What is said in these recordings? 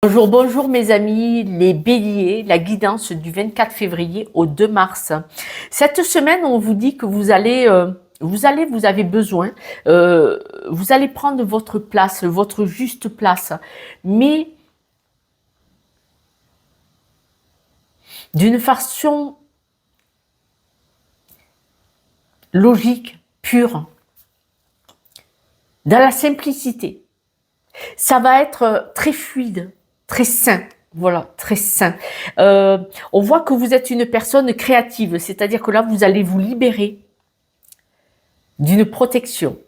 Bonjour, bonjour mes amis, les béliers, la guidance du 24 février au 2 mars. Cette semaine, on vous dit que vous avez besoin, vous allez prendre votre place, votre juste place, mais d'une façon logique, pure, dans la simplicité. Ça va être très fluide, très sain. Voilà, très sain. On voit que vous êtes une personne créative, c'est-à-dire que là, vous allez vous libérer d'une protection.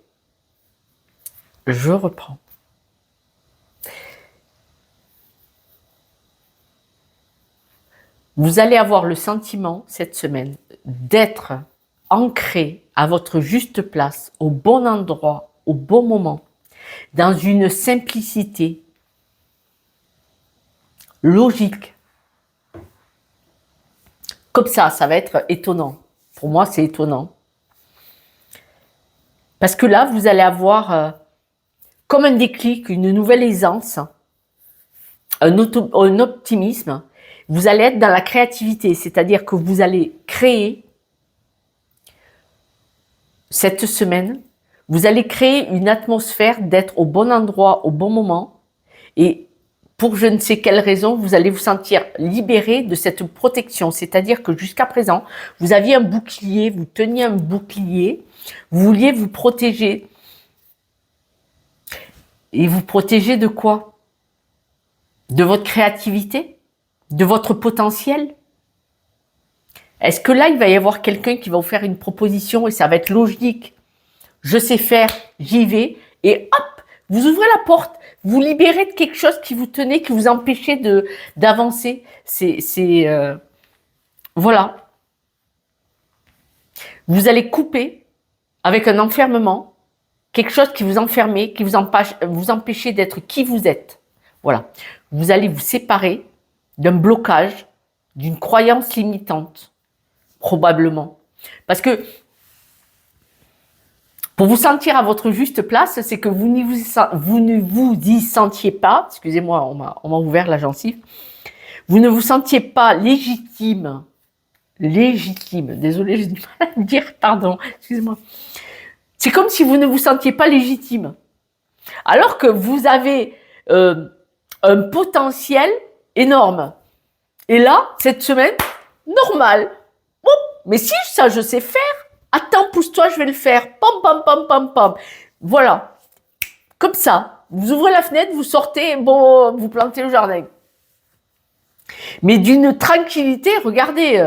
Je reprends. Vous allez avoir le sentiment, cette semaine, d'être ancré à votre juste place, au bon endroit, au bon moment, dans une simplicité logique. Comme ça va être étonnant. Pour moi, c'est étonnant. Parce que là, vous allez avoir comme un déclic, une nouvelle aisance, un optimisme. Vous allez être dans la créativité, c'est-à-dire que vous allez créer cette semaine, vous allez créer une atmosphère d'être au bon endroit, au bon moment, et pour je ne sais quelle raison, vous allez vous sentir libéré de cette protection. C'est-à-dire que jusqu'à présent, vous aviez un bouclier, vous teniez un bouclier, vous vouliez vous protéger. Et vous protéger de quoi? De votre créativité? De votre potentiel? Est-ce que là, il va y avoir quelqu'un qui va vous faire une proposition et ça va être logique? Je sais faire, j'y vais, et hop, vous ouvrez la porte, vous libérez de quelque chose qui vous tenait, qui vous empêchait d'avancer. Voilà. Vous allez couper avec un enfermement, quelque chose qui vous enfermait, qui vous empêchait d'être qui vous êtes. Voilà. Vous allez vous séparer d'un blocage, d'une croyance limitante, probablement. Parce que pour vous sentir à votre juste place, c'est que vous ne vous y sentiez pas, excusez-moi, on m'a ouvert la gencive, vous ne vous sentiez pas légitime, désolé, j'ai du mal à dire, pardon, excusez-moi. C'est comme si vous ne vous sentiez pas légitime. Alors que vous avez un potentiel énorme. Et là, cette semaine, normal. Bon, mais si ça, je sais faire. Attends, pousse-toi, je vais le faire. Pam, pam, pam, pam, pam. Voilà. Comme ça. Vous ouvrez la fenêtre, vous sortez, bon, vous plantez le jardin. Mais d'une tranquillité, regardez.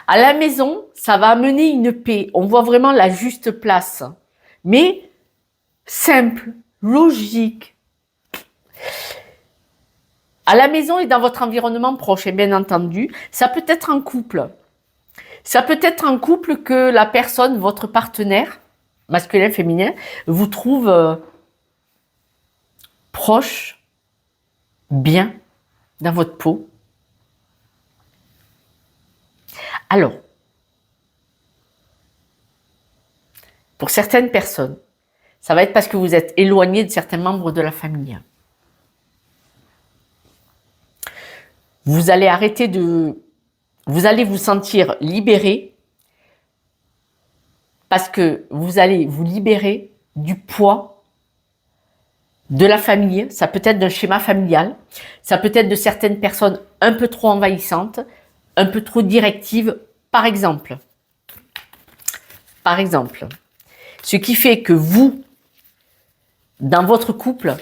À la maison, ça va amener une paix. On voit vraiment la juste place. Mais simple, logique. À la maison et dans votre environnement proche, et bien entendu, ça peut être en couple. Ça peut être en couple que la personne, votre partenaire, masculin, féminin, vous trouve proche, bien, dans votre peau. Alors, pour certaines personnes, ça va être parce que vous êtes éloigné de certains membres de la famille. Vous allez vous allez vous sentir libéré parce que vous allez vous libérer du poids de la famille. Ça peut être d'un schéma familial, ça peut être de certaines personnes un peu trop envahissantes, un peu trop directives, par exemple. Par exemple, ce qui fait que vous, dans votre couple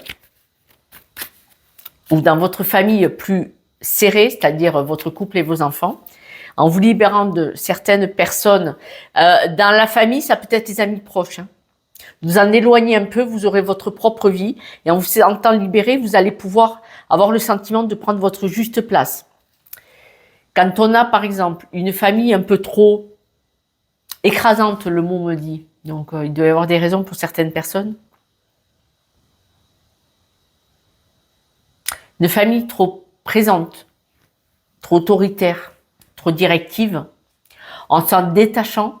ou dans votre famille plus serrée, c'est-à-dire votre couple et vos enfants, en vous libérant de certaines personnes, dans la famille, ça peut être les amis proches. Vous en éloignez un peu, vous aurez votre propre vie, et en vous sentant libéré, vous allez pouvoir avoir le sentiment de prendre votre juste place. Quand on a, par exemple, une famille un peu trop écrasante, le mot me dit, donc il doit y avoir des raisons pour certaines personnes. Une famille trop présente, trop autoritaire, trop directive, en s'en détachant,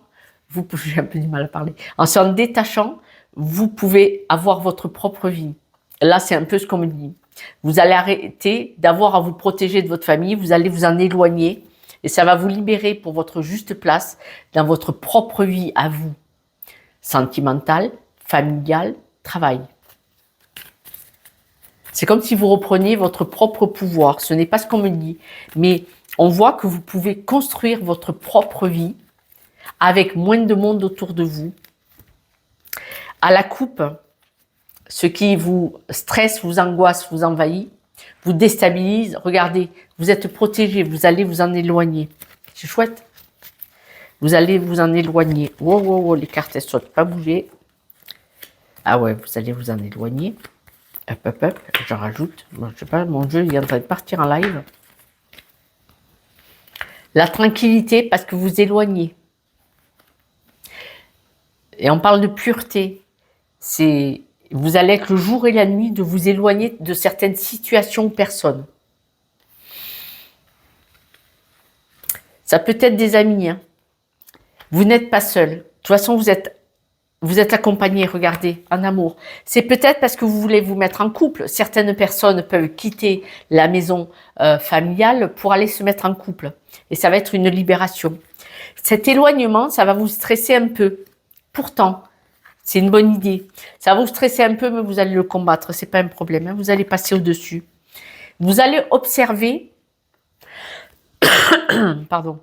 j'ai un peu du mal à parler, en s'en détachant, vous pouvez avoir votre propre vie. Là, c'est un peu ce qu'on me dit. Vous allez arrêter d'avoir à vous protéger de votre famille, vous allez vous en éloigner et ça va vous libérer pour votre juste place dans votre propre vie à vous. Sentimentale, familiale, travail. C'est comme si vous repreniez votre propre pouvoir. Ce n'est pas ce qu'on me dit, mais on voit que vous pouvez construire votre propre vie avec moins de monde autour de vous. À la coupe, ce qui vous stresse, vous angoisse, vous envahit, vous déstabilise. Regardez, vous êtes protégé, vous allez vous en éloigner. C'est chouette. Vous allez vous en éloigner. Wow, wow, wow, les cartes, elles sautent, pas bouger. Ah ouais, vous allez vous en éloigner. Hop, hop, hop, j'en rajoute. Moi, je sais pas, mon jeu, il est en train de partir en live. La tranquillité, parce que vous éloignez. Et on parle de pureté. C'est, vous allez être le jour et la nuit de vous éloigner de certaines situations ou personnes. Ça peut être des amis. Hein. Vous n'êtes pas seul. De toute façon, vous êtes accompagné, regardez, en amour. C'est peut-être parce que vous voulez vous mettre en couple. Certaines personnes peuvent quitter la maison familiale pour aller se mettre en couple. Et ça va être une libération. Cet éloignement, ça va vous stresser un peu. Pourtant, c'est une bonne idée. Ça va vous stresser un peu, mais vous allez le combattre. C'est pas un problème. Hein. Vous allez passer au-dessus. Vous allez observer. Pardon.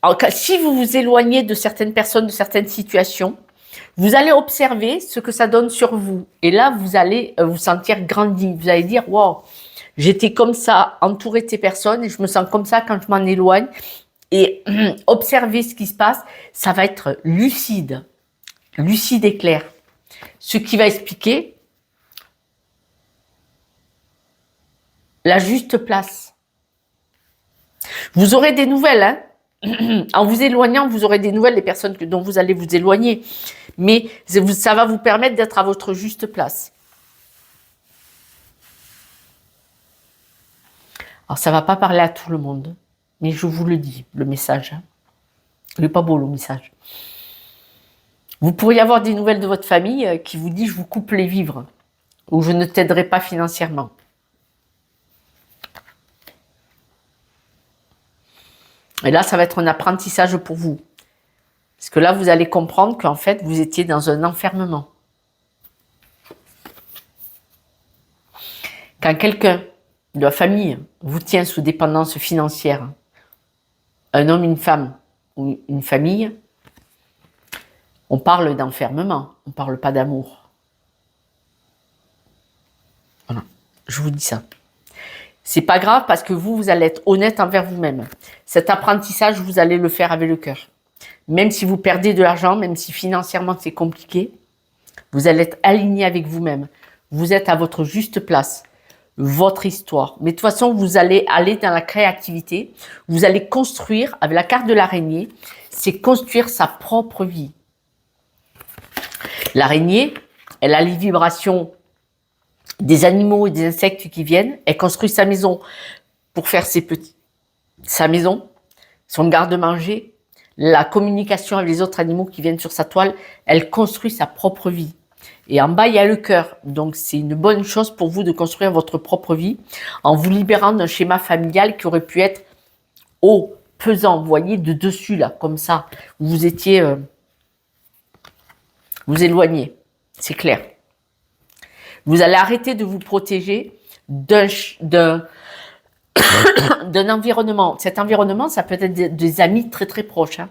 Alors, si vous vous éloignez de certaines personnes, de certaines situations, vous allez observer ce que ça donne sur vous. Et là, vous allez vous sentir grandi. Vous allez dire, wow, j'étais comme ça, entouré de ces personnes, et je me sens comme ça quand je m'en éloigne. Et observer ce qui se passe, ça va être lucide. Lucide et clair. Ce qui va expliquer la juste place. Vous aurez des nouvelles, hein. En vous éloignant, vous aurez des nouvelles des personnes dont vous allez vous éloigner. Mais ça va vous permettre d'être à votre juste place. Alors, ça ne va pas parler à tout le monde. Mais je vous le dis, le message. Hein. Il n'est pas beau, le message. Vous pourriez avoir des nouvelles de votre famille qui vous dit « je vous coupe les vivres » ou « je ne t'aiderai pas financièrement ». Et là, ça va être un apprentissage pour vous. Parce que là, vous allez comprendre qu'en fait, vous étiez dans un enfermement. Quand quelqu'un de la famille vous tient sous dépendance financière, un homme, une femme ou une famille, on parle d'enfermement, on ne parle pas d'amour. Voilà, je vous dis ça. C'est pas grave parce que vous allez être honnête envers vous-même. Cet apprentissage, vous allez le faire avec le cœur. Même si vous perdez de l'argent, même si financièrement c'est compliqué, vous allez être aligné avec vous-même. Vous êtes à votre juste place, votre histoire. Mais de toute façon, vous allez aller dans la créativité. Vous allez construire, avec la carte de l'araignée, c'est construire sa propre vie. L'araignée, elle a les vibrations des animaux et des insectes qui viennent. Elle construit sa maison pour faire ses petits. Sa maison, son garde-manger, la communication avec les autres animaux qui viennent sur sa toile. Elle construit sa propre vie. Et en bas, il y a le cœur. Donc, c'est une bonne chose pour vous de construire votre propre vie en vous libérant d'un schéma familial qui aurait pu être haut, pesant. Vous voyez, de dessus, là, comme ça, où vous étiez... vous éloignez. C'est clair. Vous allez arrêter de vous protéger d'un environnement. Cet environnement, ça peut être des amis très très proches. Hein.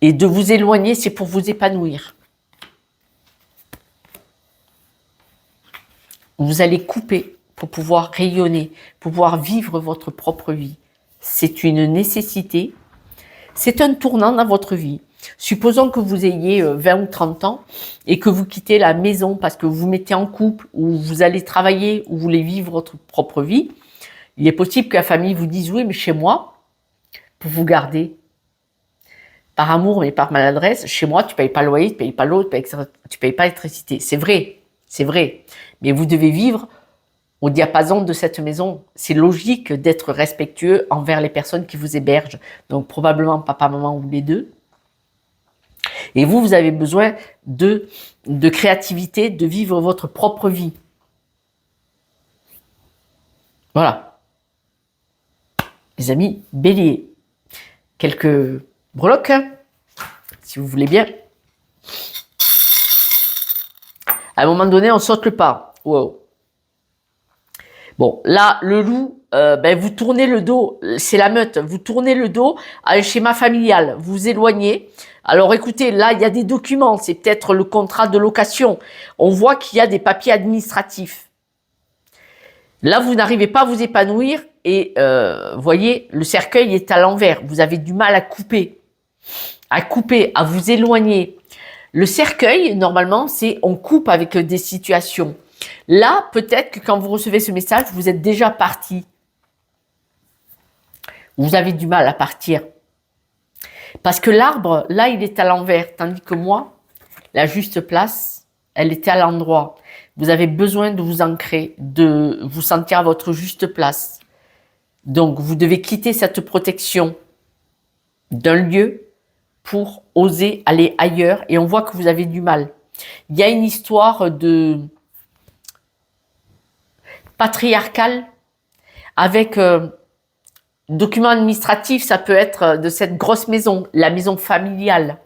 Et de vous éloigner, c'est pour vous épanouir. Vous allez couper pour pouvoir rayonner, pour pouvoir vivre votre propre vie. C'est une nécessité. C'est un tournant dans votre vie. Supposons que vous ayez 20 ou 30 ans et que vous quittez la maison parce que vous vous mettez en couple ou vous allez travailler ou vous voulez vivre votre propre vie. Il est possible que la famille vous dise « oui, mais chez moi, pour vous garder, par amour mais par maladresse, chez moi, tu ne payes pas le loyer, tu ne payes pas l'eau, tu ne payes pas l'électricité. » C'est vrai, c'est vrai. Mais vous devez vivre au diapason de cette maison. C'est logique d'être respectueux envers les personnes qui vous hébergent. Donc probablement papa, maman ou les deux. Et vous, vous avez besoin de créativité, de vivre votre propre vie. Voilà. Les amis, Bélier. Quelques breloques, hein, si vous voulez bien. À un moment donné, on saute le pas. Wow. Bon, là, le loup, vous tournez le dos, c'est la meute, vous tournez le dos à un schéma familial, vous vous éloignez. Alors écoutez, là, il y a des documents, c'est peut-être le contrat de location. On voit qu'il y a des papiers administratifs. Là, vous n'arrivez pas à vous épanouir et voyez, le cercueil est à l'envers. Vous avez du mal à couper, à vous éloigner. Le cercueil, normalement, c'est on coupe avec des situations. Là, peut-être que quand vous recevez ce message, vous êtes déjà parti. Vous avez du mal à partir. Parce que l'arbre, là, il est à l'envers. Tandis que moi, la juste place, elle était à l'endroit. Vous avez besoin de vous ancrer, de vous sentir à votre juste place. Donc, vous devez quitter cette protection d'un lieu pour oser aller ailleurs. Et on voit que vous avez du mal. Il y a une histoire de patriarcale avec document administratif, ça peut être de cette grosse maison, la maison familiale.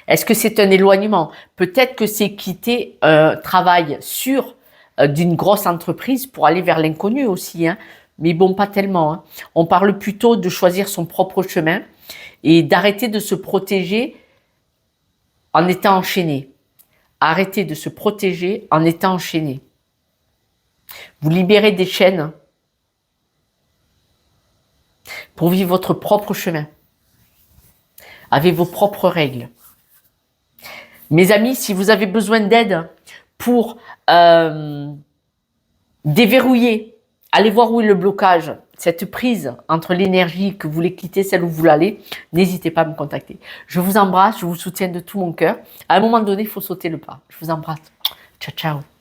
Est-ce que c'est un éloignement? Peut-être que c'est quitter un travail sûr d'une grosse entreprise pour aller vers l'inconnu aussi, hein. Mais bon, pas tellement, hein. On parle plutôt de choisir son propre chemin et d'arrêter de se protéger en étant enchaîné. Arrêtez de se protéger en étant enchaîné. Vous libérez des chaînes pour vivre votre propre chemin, avec vos propres règles. Mes amis, si vous avez besoin d'aide pour déverrouiller, allez voir où est le blocage, cette prise entre l'énergie que vous voulez quitter, celle où vous l'allez, n'hésitez pas à me contacter. Je vous embrasse, je vous soutiens de tout mon cœur. À un moment donné, il faut sauter le pas. Je vous embrasse. Ciao, ciao.